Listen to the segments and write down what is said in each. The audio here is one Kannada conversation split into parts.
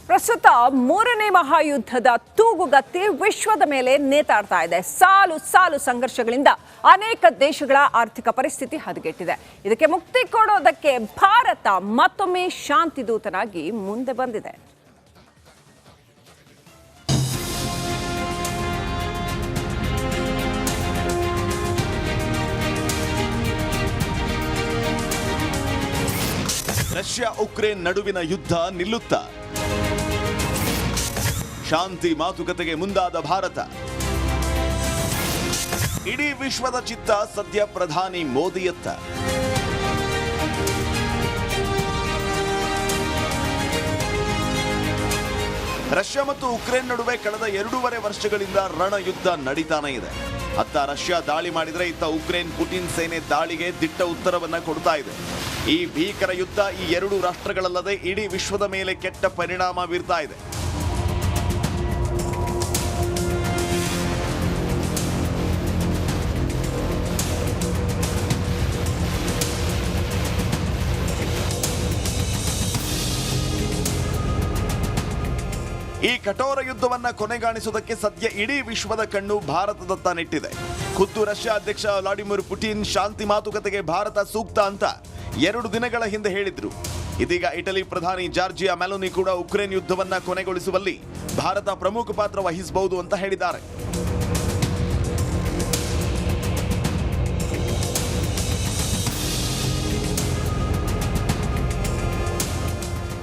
ಪ್ರಸ್ತುತ ಮೂರನೇ ಮಹಾಯುದ್ಧದ ತೂಗುಗತ್ತಿ ವಿಶ್ವದ ಮೇಲೆ ನೇತಾಡ್ತಾ ಇದೆ. ಸಾಲು ಸಾಲು ಸಂಘರ್ಷಗಳಿಂದ ಅನೇಕ ದೇಶಗಳ ಆರ್ಥಿಕ ಪರಿಸ್ಥಿತಿ ಹದಗೆಟ್ಟಿದೆ. ಇದಕ್ಕೆ ಮುಕ್ತಿ ಕೊಡೋದಕ್ಕೆ ಭಾರತ ಮತ್ತೊಮ್ಮೆ ಶಾಂತಿ ದೂತನಾಗಿ ಮುಂದೆ ಬಂದಿದೆ. ರಷ್ಯಾ ಉಕ್ರೇನ್ ನಡುವಿನ ಯುದ್ಧ ನಿಲ್ಲುತ್ತಾ? ಶಾಂತಿ ಮಾತುಕತೆಗೆ ಮುಂದಾದ ಭಾರತ. ಇಡೀ ವಿಶ್ವದ ಚಿತ್ತ ಸದ್ಯ ಪ್ರಧಾನಿ ಮೋದಿಯತ್ತ. ರಷ್ಯಾ ಮತ್ತು ಉಕ್ರೇನ್ ನಡುವೆ ಕಳೆದ 2.5 ವರ್ಷಗಳಿಂದ ರಣಯುದ್ಧ ನಡೀತಾನೆ ಇದೆ. ಅತ್ತ ರಷ್ಯಾ ದಾಳಿ ಮಾಡಿದರೆ ಇತ್ತ ಉಕ್ರೇನ್ ಪುಟಿನ್ ಸೇನೆ ದಾಳಿಗೆ ದಿಟ್ಟ ಉತ್ತರವನ್ನ ಕೊಡ್ತಾ ಇದೆ. ಈ ಭೀಕರ ಯುದ್ಧ ಈ 2 ರಾಷ್ಟ್ರಗಳಲ್ಲದೆ ಇಡೀ ವಿಶ್ವದ ಮೇಲೆ ಕೆಟ್ಟ ಪರಿಣಾಮ ಬೀರ್ತಾ ಇದೆ. ಈ ಕಠೋರ ಯುದ್ಧವನ್ನ ಕೊನೆಗಾಣಿಸುವುದಕ್ಕೆ ಸದ್ಯ ಇಡೀ ವಿಶ್ವದ ಕಣ್ಣು ಭಾರತದತ್ತ ನೆಟ್ಟಿದೆ. ಖುದ್ದು ರಷ್ಯಾ ಅಧ್ಯಕ್ಷ ವ್ಲಾಡಿಮಿರ್ ಪುಟಿನ್ ಶಾಂತಿ ಮಾತುಕತೆಗೆ ಭಾರತ ಸೂಕ್ತ ಅಂತ 2 ದಿನಗಳ ಹಿಂದೆ ಹೇಳಿದ್ರು. ಇದೀಗ ಇಟಲಿ ಪ್ರಧಾನಿ ಜಾರ್ಜಿಯಾ ಮೆಲೋನಿ ಕೂಡ ಉಕ್ರೇನ್ ಯುದ್ಧವನ್ನ ಕೊನೆಗೊಳಿಸುವಲ್ಲಿ ಭಾರತ ಪ್ರಮುಖ ಪಾತ್ರ ವಹಿಸಬಹುದು ಅಂತ ಹೇಳಿದ್ದಾರೆ.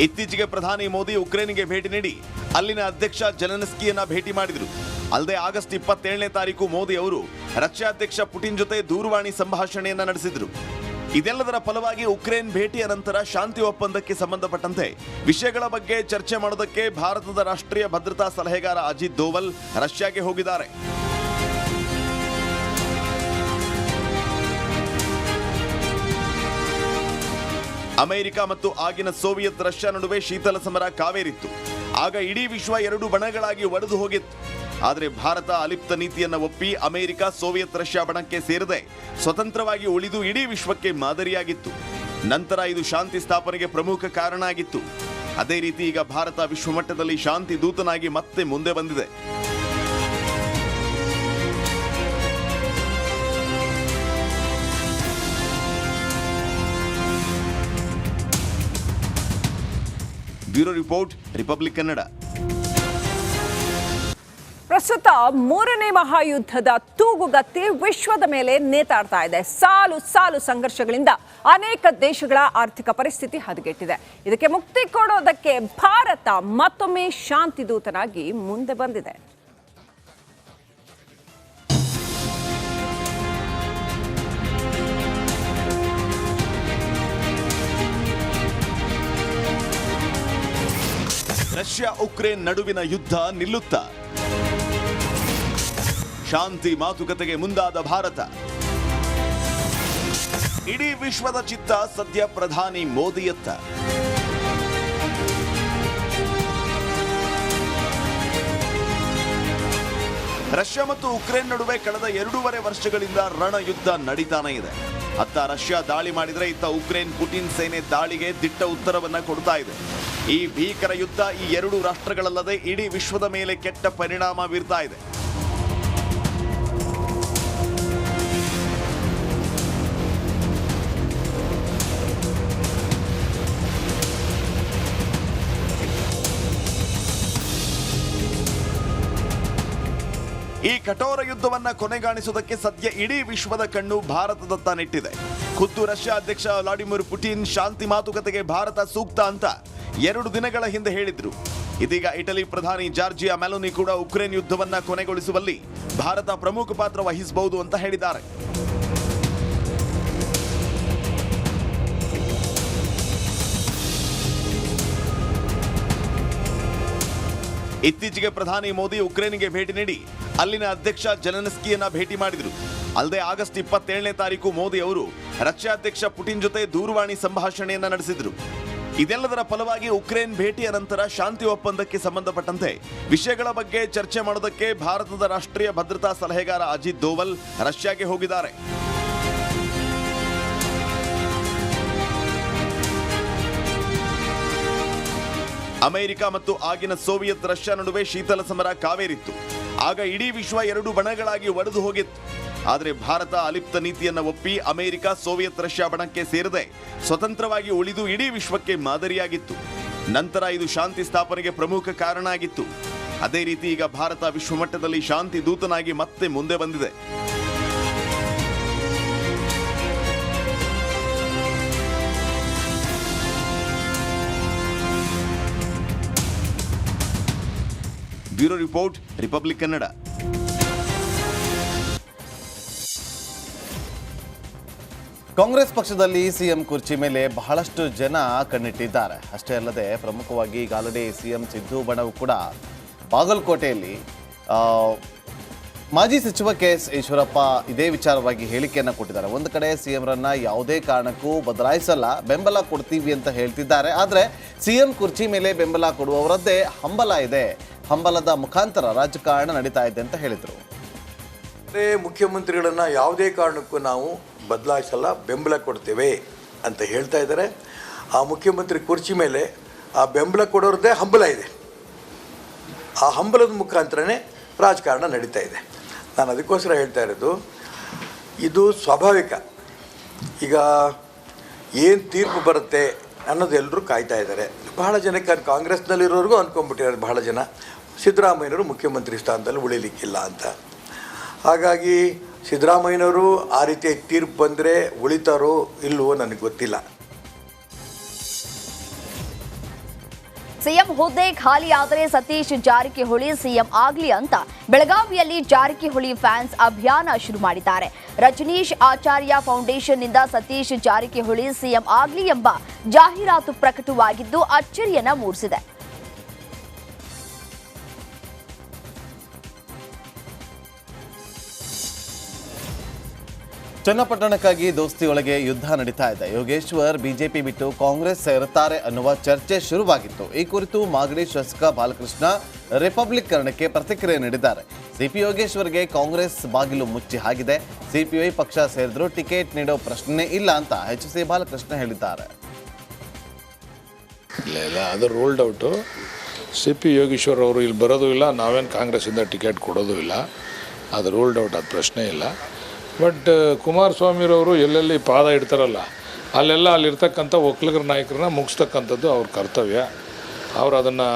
ಇತ್ತೀಚೆಗೆ ಪ್ರಧಾನಿ ಮೋದಿ ಉಕ್ರೇನ್ಗೆ ಭೇಟಿ ನೀಡಿ ಅಲ್ಲಿನ ಅಧ್ಯಕ್ಷ ಜೆಲೆನ್ಸ್ಕಿಯನ್ನ ಭೇಟಿ ಮಾಡಿದರು. ಅಲ್ಲದೆ ಆಗಸ್ಟ್ 27ನೇ ತಾರೀಕು ಮೋದಿ ಅವರು ರಷ್ಯಾ ಅಧ್ಯಕ್ಷ ಪುಟಿನ್ ಜೊತೆ ದೂರವಾಣಿ ಸಂಭಾಷಣೆಯನ್ನ ನಡೆಸಿದ್ರು. ಇದೆಲ್ಲದರ ಫಲವಾಗಿ ಉಕ್ರೇನ್ ಭೇಟಿಯ ನಂತರ ಶಾಂತಿ ಒಪ್ಪಂದಕ್ಕೆ ಸಂಬಂಧಪಟ್ಟಂತೆ ವಿಷಯಗಳ ಬಗ್ಗೆ ಚರ್ಚೆ ಮಾಡೋದಕ್ಕೆ ಭಾರತದ ರಾಷ್ಟ್ರೀಯ ಭದ್ರತಾ ಸಲಹೆಗಾರ ಅಜಿತ್ ದೋವಲ್ ರಷ್ಯಾಗೆ ಹೋಗಿದ್ದಾರೆ. ಅಮೆರಿಕ ಮತ್ತು ಆಗಿನ ಸೋವಿಯತ್ ರಷ್ಯಾ ನಡುವೆ ಶೀತಲ ಸಮರ ಕಾವೇರಿತ್ತು. ಆಗ ಇಡೀ ವಿಶ್ವ 2 ಬಣಗಳಾಗಿ ಒಡೆದು ಹೋಗಿತ್ತು. ಆದರೆ ಭಾರತ ಅಲಿಪ್ತ ನೀತಿಯನ್ನ ಒಪ್ಪಿ ಅಮೆರಿಕ ಸೋವಿಯತ್ ರಷ್ಯಾ ಬಣಕ್ಕೆ ಸೇರದೆ ಸ್ವತಂತ್ರವಾಗಿ ಉಳಿದು ಇಡೀ ವಿಶ್ವಕ್ಕೆ ಮಾದರಿಯಾಗಿತ್ತು. ನಂತರ ಇದು ಶಾಂತಿ ಸ್ಥಾಪನೆಗೆ ಪ್ರಮುಖ ಕಾರಣ ಆಗಿತ್ತು. ಅದೇ ರೀತಿ ಈಗ ಭಾರತ ವಿಶ್ವಮಟ್ಟದಲ್ಲಿ ಶಾಂತಿ ದೂತನಾಗಿ ಮತ್ತೆ ಮುಂದೆ ಬಂದಿದೆ. Bureau report, republic Kannada. ಪ್ರಸ್ತುತ ಮೂರನೇ ಮಹಾಯುದ್ಧದ ತೂಗುಗತ್ತಿ ವಿಶ್ವದ ಮೇಲೆ ನೇತಾಡ್ತಾ ಇದೆ. ಸಾಲು ಸಾಲು ಸಂಘರ್ಷಗಳಿಂದ ಅನೇಕ ದೇಶಗಳ ಆರ್ಥಿಕ ಪರಿಸ್ಥಿತಿ ಹದಗೆಟ್ಟಿದೆ. ಇದಕ್ಕೆ ಮುಕ್ತಿ ಕೊಡೋದಕ್ಕೆ ಭಾರತ ಮತ್ತೊಮ್ಮೆ ಶಾಂತಿ ದೂತನಾಗಿ ಮುಂದೆ ಬಂದಿದೆ. ರಷ್ಯಾ ಉಕ್ರೇನ್ ನಡುವಿನ ಯುದ್ಧ ನಿಲ್ಲುತ್ತಾ? ಶಾಂತಿ ಮಾತುಕತೆಗೆ ಮುಂದಾದ ಭಾರತ. ಇಡೀ ವಿಶ್ವದ ಚಿತ್ತ ಸದ್ಯ ಪ್ರಧಾನಿ ಮೋದಿಯತ್ತ. ರಷ್ಯಾ ಮತ್ತು ಉಕ್ರೇನ್ ನಡುವೆ ಕಳೆದ 2.5 ವರ್ಷಗಳಿಂದ ರಣಯುದ್ಧ ನಡೀತಾನೆ ಇದೆ. ಅತ್ತ ರಷ್ಯಾ ದಾಳಿ ಮಾಡಿದರೆ ಇತ್ತ ಉಕ್ರೇನ್ ಪುಟಿನ್ ಸೇನೆ ದಾಳಿಗೆ ದಿಟ್ಟ ಉತ್ತರವನ್ನ ಕೊಡ್ತಾ ಇದೆ. ಈ ಭೀಕರ ಯುದ್ಧ ಈ 2 ರಾಷ್ಟ್ರಗಳಲ್ಲದೆ ಇಡೀ ವಿಶ್ವದ ಮೇಲೆ ಕೆಟ್ಟ ಪರಿಣಾಮ ಬೀರ್ತಾ ಇದೆ. ಈ ಕಠೋರ ಯುದ್ಧವನ್ನ ಕೊನೆಗಾಣಿಸುವುದಕ್ಕೆ ಸದ್ಯ ಇಡೀ ವಿಶ್ವದ ಕಣ್ಣು ಭಾರತದತ್ತ ನೆಟ್ಟಿದೆ. ಖುದ್ದು ರಷ್ಯಾ ಅಧ್ಯಕ್ಷ ವ್ಲಾಡಿಮಿರ್ ಪುಟಿನ್ ಶಾಂತಿ ಮಾತುಕತೆಗೆ ಭಾರತ ಸೂಕ್ತ ಅಂತ 2 ದಿನಗಳ ಹಿಂದೆ ಹೇಳಿದ್ರು. ಇದೀಗ ಇಟಲಿ ಪ್ರಧಾನಿ ಜಾರ್ಜಿಯಾ ಮೆಲೋನಿ ಕೂಡ ಉಕ್ರೇನ್ ಯುದ್ಧವನ್ನ ಕೊನೆಗೊಳಿಸುವಲ್ಲಿ ಭಾರತ ಪ್ರಮುಖ ಪಾತ್ರ ವಹಿಸಬಹುದು ಅಂತ ಹೇಳಿದ್ದಾರೆ. ಇತ್ತೀಚೆಗೆ ಪ್ರಧಾನಿ ಮೋದಿ ಉಕ್ರೇನ್ಗೆ ಭೇಟಿ ನೀಡಿ ಅಲ್ಲಿನ ಅಧ್ಯಕ್ಷ ಜೆಲೆನ್ಸ್ಕಿಯನ್ನ ಭೇಟಿ ಮಾಡಿದರು. ಅಲ್ಲದೆ ಆಗಸ್ಟ್ 27ನೇ ತಾರೀಕು ಮೋದಿ ಅವರು ರಷ್ಯಾ ಅಧ್ಯಕ್ಷ ಪುಟಿನ್ ಜೊತೆ ದೂರವಾಣಿ ಸಂಭಾಷಣೆಯನ್ನ ನಡೆಸಿದ್ರು. ಇದೆಲ್ಲದರ ಫಲವಾಗಿ ಉಕ್ರೇನ್ ಭೇಟಿಯ ನಂತರ ಶಾಂತಿ ಒಪ್ಪಂದಕ್ಕೆ ಸಂಬಂಧಪಟ್ಟಂತೆ ವಿಷಯಗಳ ಬಗ್ಗೆ ಚರ್ಚೆ ಮಾಡೋದಕ್ಕೆ ಭಾರತದ ರಾಷ್ಟ್ರೀಯ ಭದ್ರತಾ ಸಲಹೆಗಾರ ಅಜಿತ್ ದೋವಲ್ ರಷ್ಯಾಗೆ ಹೋಗಿದ್ದಾರೆ. ಅಮೆರಿಕ ಮತ್ತು ಆಗಿನ ಸೋವಿಯತ್ ರಷ್ಯಾ ನಡುವೆ ಶೀತಲ ಸಮರ ಕಾವೇರಿತ್ತು. ಆಗ ಇಡೀ ವಿಶ್ವ ಎರಡು ಬಣಗಳಾಗಿ ಒಡೆದು ಹೋಗಿತ್ತು. ಆದರೆ ಭಾರತ ಅಲಿಪ್ತ ನೀತಿಯನ್ನು ಒಪ್ಪಿ ಅಮೆರಿಕ ಸೋವಿಯತ್ ರಷ್ಯಾ ಬಣಕ್ಕೆ ಸೇರದೆ ಸ್ವತಂತ್ರವಾಗಿ ಉಳಿದು ಇಡೀ ವಿಶ್ವಕ್ಕೆ ಮಾದರಿಯಾಗಿತ್ತು. ನಂತರ ಇದು ಶಾಂತಿ ಸ್ಥಾಪನೆಗೆ ಪ್ರಮುಖ ಕಾರಣ ಆಗಿತ್ತು. ಅದೇ ರೀತಿ ಈಗ ಭಾರತ ವಿಶ್ವಮಟ್ಟದಲ್ಲಿ ಶಾಂತಿ ದೂತನಾಗಿ ಮತ್ತೆ ಮುಂದೆ ಬಂದಿದೆ. Bureau report, republic Kannada. Congress ಪಕ್ಷದಲ್ಲಿ ಸಿಎಂ ಕುರ್ಚಿ ಮೇಲೆ ಬಹಳಷ್ಟು ಜನ ಕಣ್ಣಿಟ್ಟಿದ್ದಾರೆ. ಅಷ್ಟೇ ಅಲ್ಲದೆ ಪ್ರಮುಖವಾಗಿ ಈಗ ಆಲ್ರೆಡಿ ಸಿಎಂ ಸಿದ್ದು ಬಣವು ಕೂಡ ಬಾಗಲಕೋಟೆಯಲ್ಲಿ ಮಾಜಿ ಸಚಿವ KS ಈಶ್ವರಪ್ಪ ಇದೇ ವಿಚಾರವಾಗಿ ಹೇಳಿಕೆಯನ್ನು ಕೊಟ್ಟಿದ್ದಾರೆ. ಒಂದು ಕಡೆ ಸಿಎಂರನ್ನ ಯಾವುದೇ ಕಾರಣಕ್ಕೂ ಬದಲಾಯಿಸಲ್ಲ, ಬೆಂಬಲ ಕೊಡ್ತೀವಿ ಅಂತ ಹೇಳ್ತಿದ್ದಾರೆ. ಆದರೆ ಸಿಎಂ ಕುರ್ಚಿ ಮೇಲೆ ಬೆಂಬಲ ಕೊಡುವವರದ್ದೇ ಹಂಬಲ ಇದೆ, ಹಂಬಲದ ಮುಖಾಂತರ ರಾಜಕಾರಣ ನಡೀತಾ ಇದೆ ಅಂತ ಹೇಳಿದರು. ಮುಖ್ಯಮಂತ್ರಿಗಳನ್ನ ಯಾವುದೇ ಕಾರಣಕ್ಕೂ ನಾವು ಬದಲಾಯಿಸಲ್ಲ, ಬೆಂಬಲ ಕೊಡ್ತೇವೆ ಅಂತ ಹೇಳ್ತಾ ಇದ್ದಾರೆ. ಆ ಮುಖ್ಯಮಂತ್ರಿ ಕುರ್ಚಿ ಮೇಲೆ ಆ ಬೆಂಬಲ ಕೊಡೋರದ್ದೇ ಹಂಬಲ ಇದೆ. ಆ ಹಂಬಲದ ಮುಖಾಂತರನೇ ರಾಜಕಾರಣ ನಡೀತಾ ಇದೆ. ನಾನು ಅದಕ್ಕೋಸ್ಕರ ಹೇಳ್ತಾ ಇರೋದು, ಇದು ಸ್ವಾಭಾವಿಕ. ಈಗ ಏನು ತೀರ್ಪು ಬರುತ್ತೆ ಅನ್ನೋದು ಎಲ್ಲರೂ ಕಾಯ್ತಾ ಇದ್ದಾರೆ. ಬಹಳ ಜನಕ್ಕೆ ಕಾಂಗ್ರೆಸ್ನಲ್ಲಿರೋರಿಗೂ ಅಂದ್ಕೊಂಡ್ಬಿಟ್ಟಿದ್ದಾರೆ ಬಹಳ ಜನ, ಸಿದ್ದರಾಮಯ್ಯನವರು ಮುಖ್ಯಮಂತ್ರಿ ಸ್ಥಾನದಲ್ಲಿ ಉಳಿಲಿಕ್ಕಿಲ್ಲ ಅಂತ. ಹಾಗಾಗಿ ಸಿದ್ದರಾಮಯ್ಯನವರು ಆ ರೀತಿ ತೀರ್ಪು ಬಂದರೆ ಉಳಿತಾರೋ ಇಲ್ಲವೋ ನನಗೆ ಗೊತ್ತಿಲ್ಲ. ಸಿಎಂ ಹುದ್ದೆ ಖಾಲಿ ಆದರೆ ಸತೀಶ್ ಜಾರಕಿಹೊಳಿ ಸಿಎಂ ಆಗ್ಲಿ ಅಂತ ಬೆಳಗಾವಿಯಲ್ಲಿ ಜಾರಕಿಹೊಳಿ ಫ್ಯಾನ್ಸ್ ಅಭಿಯಾನ ಶುರು ಮಾಡಿದ್ದಾರೆ. ರಜನೀಶ್ ಆಚಾರ್ಯ ಫೌಂಡೇಶನ್ನಿಂದ ಸತೀಶ್ ಜಾರಕಿಹೊಳಿ ಸಿಎಂ ಆಗ್ಲಿ ಎಂಬ ಜಾಹೀರಾತು ಪ್ರಕಟವಾಗಿದ್ದು ಅಚ್ಚರಿಯನ್ನ ಮೂಡಿಸಿದೆ. ಚನ್ನಪಟ್ಟಣಕ್ಕಾಗಿ ದೋಸ್ತಿಯೊಳಗೆ ಯುದ್ಧ ನಡೀತಾ ಇದೆ. ಯೋಗೇಶ್ವರ್ ಬಿಜೆಪಿ ಬಿಟ್ಟು ಕಾಂಗ್ರೆಸ್ ಸೇರುತ್ತಾರೆ ಅನ್ನುವ ಚರ್ಚೆ ಶುರುವಾಗಿತ್ತು. ಈ ಕುರಿತು ಮಾಗಡಿ ಶಾಸಕ ಬಾಲಕೃಷ್ಣ ರಿಪಬ್ಲಿಕ್ ಕನ್ನಡಕ್ಕೆ ಪ್ರತಿಕ್ರಿಯೆ ನೀಡಿದ್ದಾರೆ. ಸಿಪಿ ಯೋಗೇಶ್ವರ್ಗೆ ಕಾಂಗ್ರೆಸ್ ಬಾಗಿಲು ಮುಚ್ಚಿ ಆಗಿದೆ. ಸಿಪಿಐ ಪಕ್ಷ ಸೇರಿದ್ರು ಟಿಕೆಟ್ ನೀಡೋ ಪ್ರಶ್ನೆ ಇಲ್ಲ ಅಂತ HC ಬಾಲಕೃಷ್ಣ ಹೇಳಿದ್ದಾರೆ. ಇಲ್ಲ, ಅದು ರೂಲ್ಡ್ ಔಟು. ಸಿಪಿ ಯೋಗೇಶ್ವರ್ ಅವರು ಇಲ್ಲಿ ಬರೋದು ಇಲ್ಲ, ನಾವೇನು ಕಾಂಗ್ರೆಸ್ಸಿಂದ ಟಿಕೆಟ್ ಕೊಡೋದು ಇಲ್ಲ. ಅದು ರೂಲ್ಡ್ ಔಟ್, ಅದು ಪ್ರಶ್ನೆ ಇಲ್ಲ. ಬಟ್ ಕುಮಾರಸ್ವಾಮಿರವರು ಎಲ್ಲೆಲ್ಲಿ ಪಾದ ಇಡ್ತಾರಲ್ಲ ಅಲ್ಲೆಲ್ಲ ಅಲ್ಲಿರ್ತಕ್ಕಂಥ ಒಕ್ಕಲಿಗರ ನಾಯಕರನ್ನ ಮುಗಿಸ್ತಕ್ಕಂಥದ್ದು ಅವ್ರ ಕರ್ತವ್ಯ. ಅವರು ಅದನ್ನು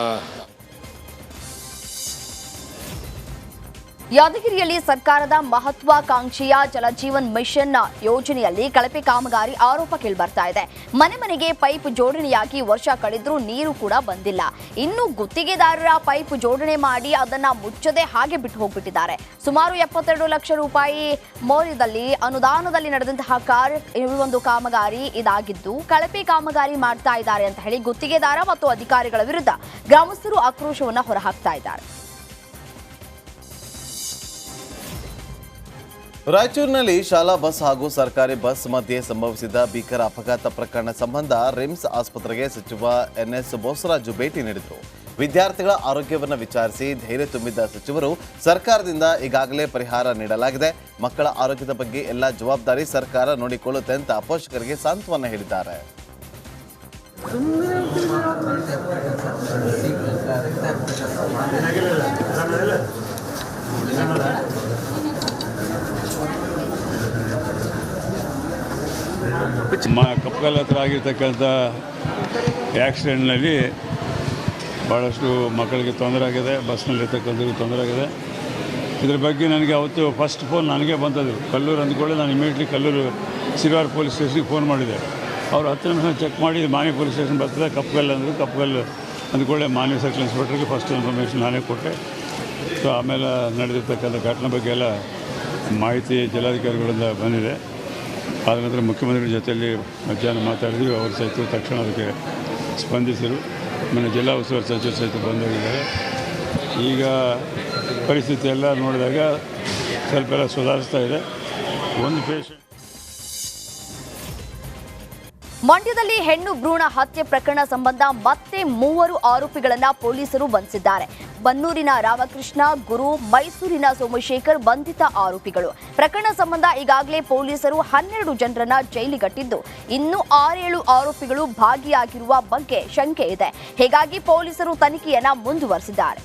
ಯಾದಗಿರಿಯಲ್ಲಿ ಸರ್ಕಾರದ ಮಹತ್ವಾಕಾಂಕ್ಷೆಯ ಜಲಜೀವನ್ ಮಿಷನ್ ಯೋಜನೆಯಲ್ಲಿ ಕಳಪೆ ಕಾಮಗಾರಿ ಆರೋಪ ಕೇಳಿಬರ್ತಾ ಇದೆ. ಮನೆ ಮನೆಗೆ ಪೈಪ್ ಜೋಡಣೆಯಾಗಿ ವರ್ಷ ಕಳೆದ್ರೂ ನೀರು ಕೂಡ ಬಂದಿಲ್ಲ. ಇನ್ನು ಗುತ್ತಿಗೆದಾರರ ಪೈಪ್ ಜೋಡಣೆ ಮಾಡಿ ಅದನ್ನ ಮುಚ್ಚದೆ ಹಾಗೆ ಬಿಟ್ಟು ಹೋಗ್ಬಿಟ್ಟಿದ್ದಾರೆ. ಸುಮಾರು 72 ಲಕ್ಷ ರೂಪಾಯಿ ಮೌಲ್ಯದಲ್ಲಿ ಅನುದಾನದಲ್ಲಿ ನಡೆದಂತಹ ಒಂದು ಕಾಮಗಾರಿ ಇದಾಗಿದ್ದು ಕಳಪೆ ಕಾಮಗಾರಿ ಮಾಡ್ತಾ ಇದ್ದಾರೆ ಅಂತ ಹೇಳಿ ಗುತ್ತಿಗೆದಾರ ಮತ್ತು ಅಧಿಕಾರಿಗಳ ವಿರುದ್ಧ ಗ್ರಾಮಸ್ಥರು ಆಕ್ರೋಶವನ್ನ ಹೊರಹಾಕ್ತಾ ಇದ್ದಾರೆ. ರಾಯಚೂರಿನಲ್ಲಿ ಶಾಲಾ ಬಸ್ ಹಾಗೂ ಸರ್ಕಾರಿ ಬಸ್ ಮಧ್ಯೆ ಸಂಭವಿಸಿದ ಭೀಕರ ಅಪಘಾತ ಪ್ರಕರಣ ಸಂಬಂಧ ರಿಮ್ಸ್ ಆಸ್ಪತ್ರೆಗೆ ಸಚಿವ NS ಬೋಸರಾಜು ಭೇಟಿ ನೀಡಿದರು. ವಿದ್ಯಾರ್ಥಿಗಳ ಆರೋಗ್ಯವನ್ನು ವಿಚಾರಿಸಿ ಧೈರ್ಯ ತುಂಬಿದ್ದ ಸಚಿವರು ಸರ್ಕಾರದಿಂದ ಈಗಾಗಲೇ ಪರಿಹಾರ ನೀಡಲಾಗಿದೆ, ಮಕ್ಕಳ ಆರೋಗ್ಯದ ಬಗ್ಗೆ ಎಲ್ಲ ಜವಾಬ್ದಾರಿ ಸರ್ಕಾರ ನೋಡಿಕೊಳ್ಳುತ್ತೆ ಅಂತ ಪೋಷಕರಿಗೆ ಸಾಂತ್ವನ ಹೇಳಿದ್ದಾರೆ. ಕಪ್ಪಗಲ್ ಹತ್ರ ಆಗಿರ್ತಕ್ಕಂಥ ಆ್ಯಕ್ಸಿಡೆಂಟ್ನಲ್ಲಿ ಭಾಳಷ್ಟು ಮಕ್ಕಳಿಗೆ ತೊಂದರೆ ಆಗಿದೆ, ಬಸ್ನಲ್ಲಿರ್ತಕ್ಕಂಥದ್ದು ತೊಂದರೆ ಆಗಿದೆ. ಇದ್ರ ಬಗ್ಗೆ ನನಗೆ ಅವತ್ತು ಫಸ್ಟ್ ಫೋನ್ ನನಗೆ ಬಂತದ್ದು. ಕಲ್ಲೂರು ಅಂದ್ಕೊಳ್ಳಿ ನಾನು ಇಮಿಡಿಯೇಟ್ಲಿ ಕಲ್ಲೂರು ಸಿರಿವಾರ ಪೊಲೀಸ್ ಸ್ಟೇಷನ್ಗೆ ಫೋನ್ ಮಾಡಿದೆ. ಅವರು 10 ನಿಮಿಷ ಚೆಕ್ ಮಾಡಿ ಮಾನ್ಯ ಪೊಲೀಸ್ ಸ್ಟೇಷನ್ ಬರ್ತದೆ, ಕಪ್ಪಗಲ್ ಅಂದರು. ಕಪ್ಪಗಲ್ ಅಂದ್ಕೊಳ್ಳೆ ಮಾನ್ಯ ಸರ್ಕಲ್ ಇನ್ಸ್ಪೆಕ್ಟರ್ಗೆ ಫಸ್ಟ್ ಇನ್ಫಾರ್ಮೇಷನ್ ನಾನೇ ಕೊಟ್ಟೆ. ಸೊ ಆಮೇಲೆ ನಡೆದಿರ್ತಕ್ಕಂಥ ಘಟನೆ ಬಗ್ಗೆ ಎಲ್ಲ ಮಾಹಿತಿ ಜಿಲ್ಲಾಧಿಕಾರಿಗಳಿಂದ ಬಂದಿದೆ. ಆದ ನಂತರ ಮುಖ್ಯಮಂತ್ರಿಗಳ ಜೊತೆಯಲ್ಲಿ ಮಧ್ಯಾಹ್ನ ಮಾತಾಡಿದ್ವಿ. ಅವರು ಸಹಿತ ತಕ್ಷಣ ಅದಕ್ಕೆ ಸ್ಪಂದಿಸಿದರು. ಆಮೇಲೆ ಜಿಲ್ಲಾ ಉಸ್ತುವಾರಿ ಸಚಿವರು ಸಹಿತ ಬಂದೋಗಿದ್ದಾರೆ. ಈಗ ಪರಿಸ್ಥಿತಿ ಎಲ್ಲ ನೋಡಿದಾಗ ಸ್ವಲ್ಪ ಎಲ್ಲ ಸುಧಾರಿಸ್ತಾ ಇದೆ. ಒಂದು ಪೇಷಂಟ್ ಮಂಡ್ಯದಲ್ಲಿ ಹೆಣ್ಣು ಭ್ರೂಣ ಹತ್ಯೆ ಪ್ರಕರಣ ಸಂಬಂಧ ಮತ್ತೆ 3 ಆರೋಪಿಗಳನ್ನ ಪೊಲೀಸರು ಬಂಧಿಸಿದ್ದಾರೆ. ಬನ್ನೂರಿನ ರಾಮಕೃಷ್ಣ, ಗುರು, ಮೈಸೂರಿನ ಸೋಮಶೇಖರ್ ಬಂಧಿತ ಆರೋಪಿಗಳು. ಪ್ರಕರಣ ಸಂಬಂಧ ಈಗಾಗಲೇ ಪೊಲೀಸರು 12 ಜನರನ್ನ ಜೈಲಿಗಟ್ಟಿದ್ದು, ಇನ್ನೂ 6-7 ಆರೋಪಿಗಳು ಭಾಗಿಯಾಗಿರುವ ಬಗ್ಗೆ ಶಂಕೆ ಇದೆ. ಹೀಗಾಗಿ ಪೊಲೀಸರು ತನಿಖೆಯನ್ನ ಮುಂದುವರೆಸಿದ್ದಾರೆ.